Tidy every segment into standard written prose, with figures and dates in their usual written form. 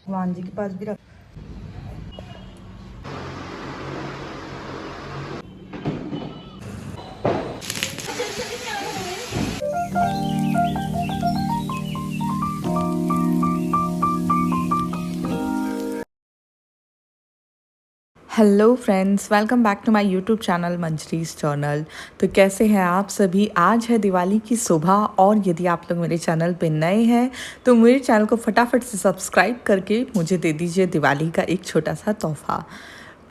भगवान जी के पास भी रख। Hello friends, welcome back to my YouTube channel Manjari's journal. तो कैसे हैं आप सभी। आज है दिवाली की सुबह और यदि आप लोग मेरे चैनल पे नए हैं तो मेरे चैनल को फटाफट से सब्सक्राइब करके मुझे दे दीजिए दिवाली का एक छोटा सा तोहफा।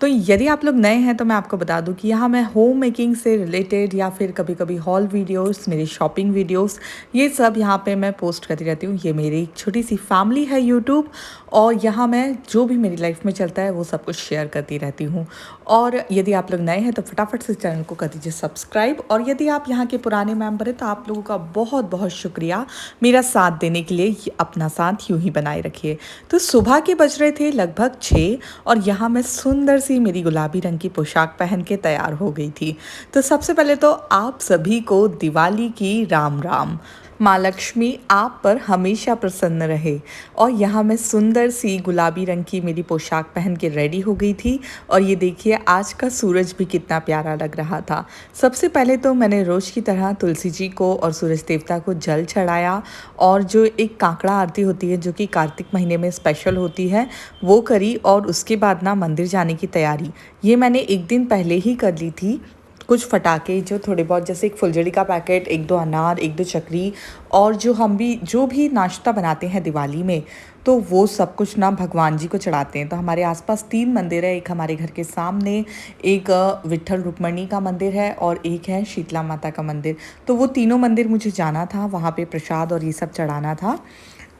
तो यदि आप लोग नए हैं तो मैं आपको बता दूं कि यहाँ मैं होम मेकिंग से रिलेटेड या फिर कभी कभी हॉल वीडियोस, मेरी शॉपिंग वीडियोस, ये सब यहाँ पे मैं पोस्ट करती रहती हूँ। ये मेरी एक छोटी सी फैमिली है यूट्यूब, और यहाँ मैं जो भी मेरी लाइफ में चलता है वो सब कुछ शेयर करती रहती हूँ। और यदि आप लोग नए हैं तो फटाफट से चैनल को कर दीजिए सब्सक्राइब, और यदि आप यहाँ के पुराने मेंबर हैं तो आप लोगों का बहुत बहुत शुक्रिया मेरा साथ देने के लिए। अपना साथ यूं ही बनाए रखिए। तो सुबह के बज रहे थे लगभग 6, और यहाँ मैं सुंदर सी मेरी गुलाबी रंग की पोशाक पहन के तैयार हो गई थी। तो सबसे पहले तो आप सभी को दिवाली की राम राम। माँ लक्ष्मी आप पर हमेशा प्रसन्न रहे। और यहाँ मैं सुंदर सी गुलाबी रंग की मेरी पोशाक पहन के रेडी हो गई थी। और ये देखिए आज का सूरज भी कितना प्यारा लग रहा था। सबसे पहले तो मैंने रोज़ की तरह तुलसी जी को और सूरज देवता को जल चढ़ाया, और जो एक कांकड़ा आरती होती है जो कि कार्तिक महीने में स्पेशल होती है वो करी। और उसके बाद ना मंदिर जाने की तैयारी ये मैंने एक दिन पहले ही कर ली थी। कुछ फटाके जो थोड़े बहुत, जैसे एक फुलझड़ी का पैकेट, एक दो अनार, एक दो चक्री, और जो भी नाश्ता बनाते हैं दिवाली में तो वो सब कुछ ना भगवान जी को चढ़ाते हैं। तो हमारे आसपास 3 मंदिर है। एक हमारे घर के सामने एक विट्ठल रुक्मणी का मंदिर है, और एक है शीतला माता का मंदिर। तो वो तीनों मंदिर मुझे जाना था, वहाँ पे प्रसाद और ये सब चढ़ाना था।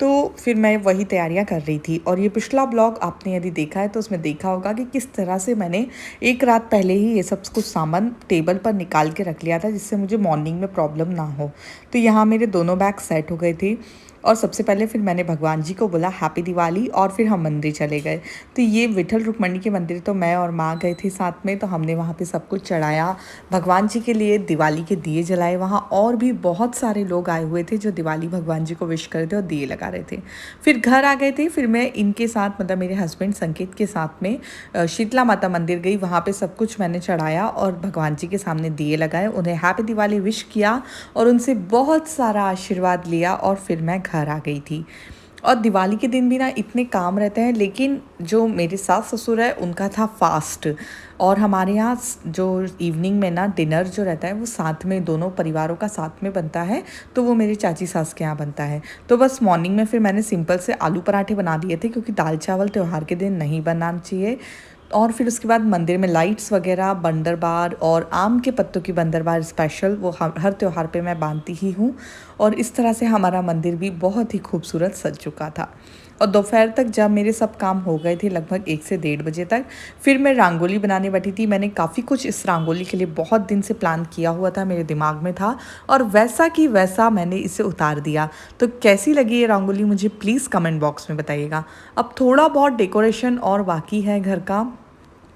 तो फिर मैं वही तैयारियां कर रही थी। और ये पिछला ब्लॉग आपने यदि देखा है तो उसमें देखा होगा कि किस तरह से मैंने एक रात पहले ही ये सब कुछ सामान टेबल पर निकाल के रख लिया था, जिससे मुझे मॉर्निंग में प्रॉब्लम ना हो। तो यहाँ मेरे दोनों बैग सेट हो गए थे। और सबसे पहले फिर मैंने भगवान जी को बोला हैप्पी दिवाली, और फिर हम मंदिर चले गए। तो ये विठल रुक्मणी के मंदिर तो मैं और माँ गए थे साथ में, तो हमने वहाँ पे सब कुछ चढ़ाया भगवान जी के लिए, दिवाली के दिए जलाए। वहाँ और भी बहुत सारे लोग आए हुए थे जो दिवाली भगवान जी को विश कर थे और दिए लगा रहे थे। फिर घर आ गए थे। फिर मैं इनके साथ, मतलब मेरे हस्बैंड संकेत के साथ में शीतला माता मंदिर गई। वहाँ पे सब कुछ मैंने चढ़ाया और भगवान जी के सामने दिए लगाए, उन्हें हैप्पी दिवाली विश किया और उनसे बहुत सारा आशीर्वाद लिया, और फिर मैं घर आ गई थी। और दिवाली के दिन भी ना इतने काम रहते हैं, लेकिन जो मेरे सास ससुर है उनका था फास्ट। और हमारे यहाँ जो इवनिंग में ना डिनर जो रहता है वो साथ में दोनों परिवारों का साथ में बनता है। तो वो मेरी चाची सास के यहाँ बनता है। तो बस मॉर्निंग में फिर मैंने सिंपल से आलू पराठे बना दिए थे, क्योंकि दाल चावल त्यौहार के दिन नहीं बनाना चाहिए। और फिर उसके बाद मंदिर में लाइट्स वगैरह, बंदरबार और आम के पत्तों की बंदरबार स्पेशल, वो हर त्यौहार पे मैं बांधती ही हूँ। और इस तरह से हमारा मंदिर भी बहुत ही खूबसूरत सज चुका था। और दोपहर तक जब मेरे सब काम हो गए थे, लगभग 1 से 1:30 बजे तक, फिर मैं रंगोली बनाने बैठी थी। मैंने काफ़ी कुछ इस रंगोली के लिए बहुत दिन से प्लान किया हुआ था, मेरे दिमाग में था, और वैसा कि वैसा मैंने इसे उतार दिया। तो कैसी लगी ये रंगोली मुझे प्लीज़ कमेंट बॉक्स में बताइएगा। अब थोड़ा बहुत डेकोरेशन और बाकी है घर का,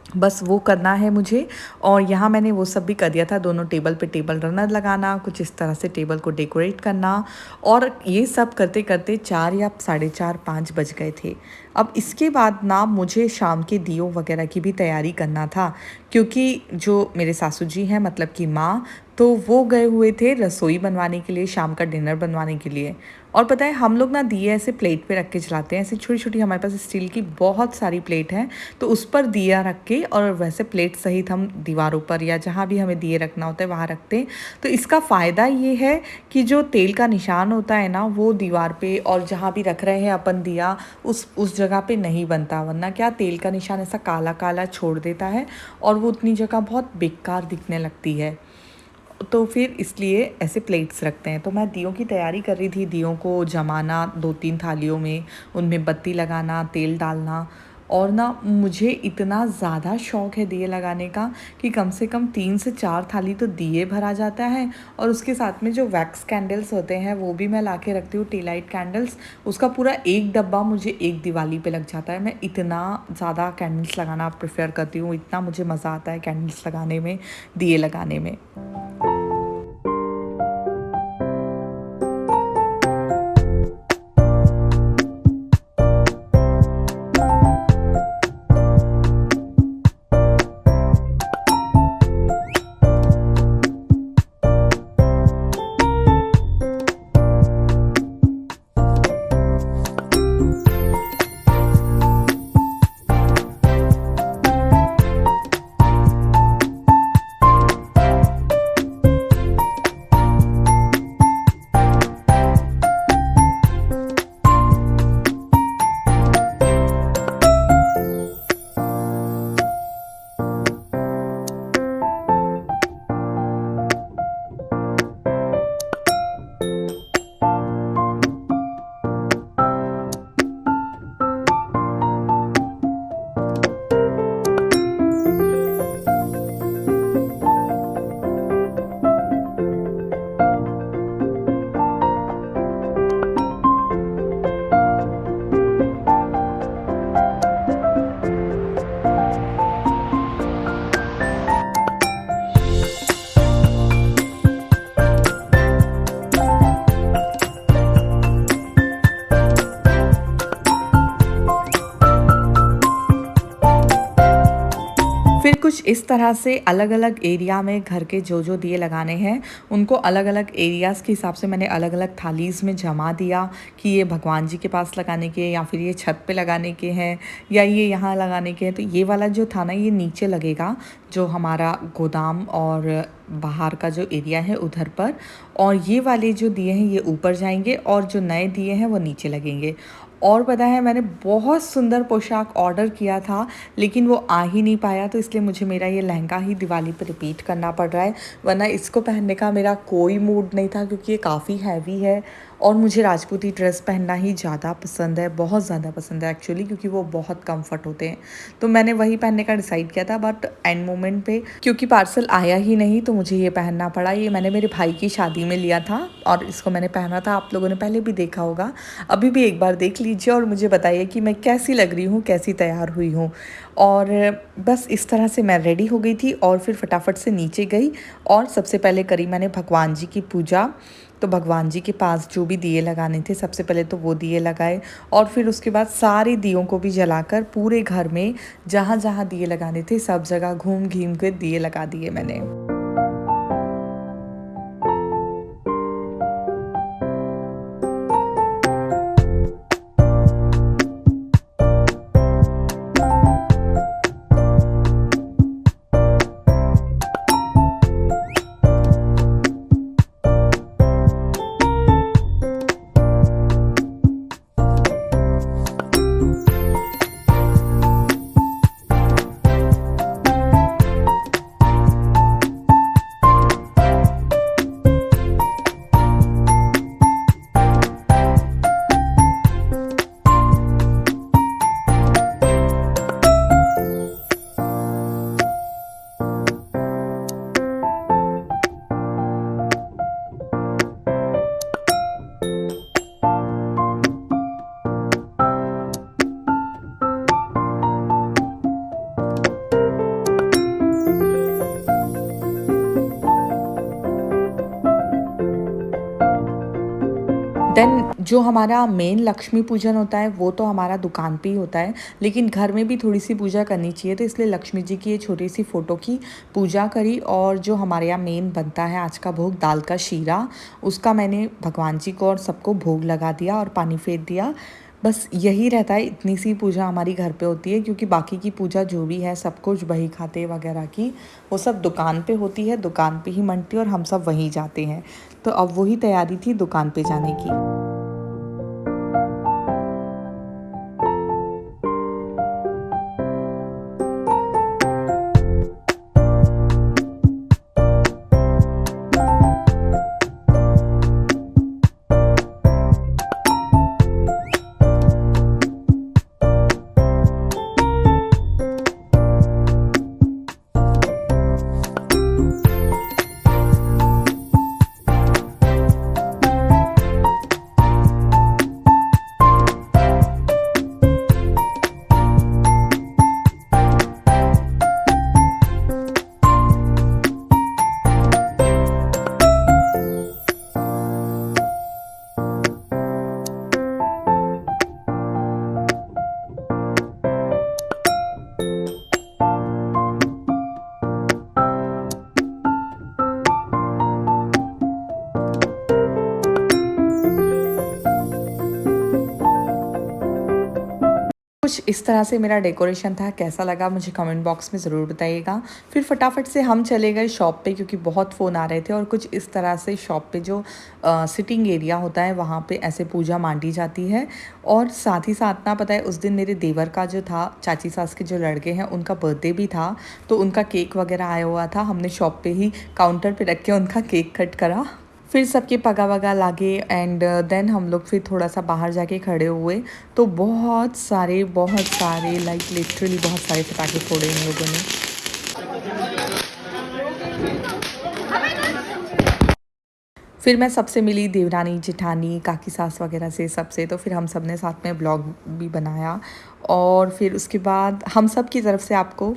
बस वो करना है मुझे। और यहाँ मैंने वो सब भी कर दिया था, दोनों टेबल पे टेबल रनर लगाना, कुछ इस तरह से टेबल को डेकोरेट करना। और ये सब करते करते 4 या 4:30 5 बज गए थे। अब इसके बाद ना मुझे शाम के दियों वगैरह की भी तैयारी करना था, क्योंकि जो मेरे सासू जी हैं, मतलब कि माँ, तो वो गए हुए थे रसोई बनवाने के लिए, शाम का डिनर बनवाने के लिए। और पता है हम लोग ना दिए ऐसे प्लेट पे रख के जलाते हैं, ऐसे छोटी छोटी हमारे पास स्टील की बहुत सारी प्लेट हैं। तो उस पर दिया रख के, और वैसे प्लेट सहित हम दीवारों पर या जहाँ भी हमें दिए रखना होता है वहाँ रखते हैं। तो इसका फ़ायदा ये है कि जो तेल का निशान होता है ना, वो दीवार पे और जहाँ भी रख रहे हैं अपन दिया, उस जगह पे नहीं बनता। वरना क्या, तेल का निशान ऐसा काला काला छोड़ देता है और वो उतनी जगह बहुत बेकार दिखने लगती है। तो फिर इसलिए ऐसे प्लेट्स रखते हैं। तो मैं दियों की तैयारी कर रही थी, दियों को जमाना 2-3 थालियों में, उनमें बत्ती लगाना, तेल डालना। और ना मुझे इतना ज़्यादा शौक़ है दिए लगाने का कि कम से कम 3 से 4 थाली तो दिए भरा जाता है। और उसके साथ में जो वैक्स कैंडल्स होते हैं वो भी मैं ला के रखती हूँ, टी लाइट कैंडल्स। उसका पूरा एक डब्बा मुझे एक दिवाली पे लग जाता है। मैं इतना ज़्यादा कैंडल्स लगाना प्रेफर करती हूँ, इतना मुझे मज़ा आता है कैंडल्स लगाने में, दिए लगाने में। कुछ इस तरह से अलग-अलग एरिया में घर के जो दिए लगाने हैं, उनको अलग-अलग एरियाज़ के हिसाब से मैंने अलग-अलग थालीज़ में जमा दिया कि ये भगवान जी के पास लगाने के, या फिर ये छत पे लगाने के हैं, या ये यहाँ लगाने के हैं। तो ये वाला जो था ना, ये नीचे लगेगा, जो हमारा गोदाम और बाहर का जो एरिया है उधर पर, और ये वाले जो दिए हैं ये ऊपर जाएंगे, और जो नए दिए हैं वो नीचे लगेंगे। और पता है, मैंने बहुत सुंदर पोशाक ऑर्डर किया था, लेकिन वो आ ही नहीं पाया, तो इसलिए मुझे मेरा ये लहंगा ही दिवाली पर रिपीट करना पड़ रहा है। वरना इसको पहनने का मेरा कोई मूड नहीं था, क्योंकि ये काफ़ी हैवी है और मुझे राजपूती ड्रेस पहनना ही ज़्यादा पसंद है, बहुत ज़्यादा पसंद है एक्चुअली, क्योंकि वो बहुत कंफर्ट होते हैं। तो मैंने वही पहनने का डिसाइड किया था, बट एंड मोमेंट पे क्योंकि पार्सल आया ही नहीं, तो मुझे ये पहनना पड़ा। ये मैंने मेरे भाई की शादी में लिया था और इसको मैंने पहना था। आप लोगों ने पहले भी देखा होगा, अभी भी एक बार देख लीजिए और मुझे बताइए कि मैं कैसी लग रही हूँ, कैसी तैयार हुई हूँ। और बस इस तरह से मैं रेडी हो गई थी और फिर फटाफट से नीचे गई और सबसे पहले करी मैंने भगवान जी की पूजा। तो भगवान जी के पास जो भी दिए लगाने थे, सबसे पहले तो वो दिए लगाए, और फिर उसके बाद सारे दियों को भी जलाकर पूरे घर में जहाँ जहाँ दिए लगाने थे सब जगह घूम घूम के दिए लगा दिए मैंने। देन जो हमारा मेन लक्ष्मी पूजन होता है वो तो हमारा दुकान पे ही होता है, लेकिन घर में भी थोड़ी सी पूजा करनी चाहिए, तो इसलिए लक्ष्मी जी की ये छोटी सी फ़ोटो की पूजा करी। और जो हमारे यहाँ मेन बनता है आज का भोग, दाल का शीरा, उसका मैंने भगवान जी को और सबको भोग लगा दिया और पानी फेर दिया। बस यही रहता है, इतनी सी पूजा हमारी घर पे होती है, क्योंकि बाकी की पूजा जो भी है सब कुछ बही खाते वगैरह की, वो सब दुकान पे होती है, दुकान पे ही मनती है और हम सब वहीं जाते हैं। तो अब वही तैयारी थी दुकान पे जाने की। कुछ इस तरह से मेरा डेकोरेशन था, कैसा लगा मुझे कमेंट बॉक्स में ज़रूर बताइएगा। फिर फटाफट से हम चले गए शॉप पे, क्योंकि बहुत फ़ोन आ रहे थे, और कुछ इस तरह से शॉप पे जो सिटिंग एरिया होता है वहाँ पे ऐसे पूजा मांडी जाती है। और साथ ही साथ ना, पता है, उस दिन मेरे देवर का जो था, चाची सास के जो लड़के हैं, उनका बर्थडे भी था, तो उनका केक वगैरह आया हुआ था। हमने शॉप पे ही काउंटर पे रख के उनका केक कट करा, फिर सबके पगा वगा लागे, एंड देन हम लोग फिर थोड़ा सा बाहर जाके खड़े हुए। तो बहुत सारे लाइक लिटरली बहुत सारे पटाखे फोड़े इन लोगों ने। फिर मैं सबसे मिली, देवरानी जेठानी काकी सास वगैरह से, सबसे। तो फिर हम सब ने साथ में ब्लॉग भी बनाया, और फिर उसके बाद हम सब की तरफ से आपको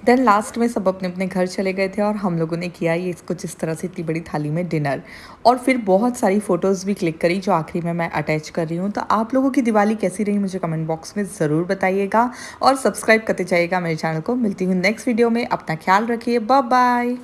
देन लास्ट में सब अपने अपने घर चले गए थे और हम लोगों ने किया ये कुछ इस तरह से इतनी बड़ी थाली में डिनर। और फिर बहुत सारी फ़ोटोज़ भी क्लिक करी जो आखिरी में मैं अटैच कर रही हूँ। तो आप लोगों की दिवाली कैसी रही मुझे कमेंट बॉक्स में ज़रूर बताइएगा और सब्सक्राइब करते जाइएगा मेरे चैनल को। मिलती हूँ नेक्स्ट वीडियो में, अपना ख्याल रखिए, बाय बाय।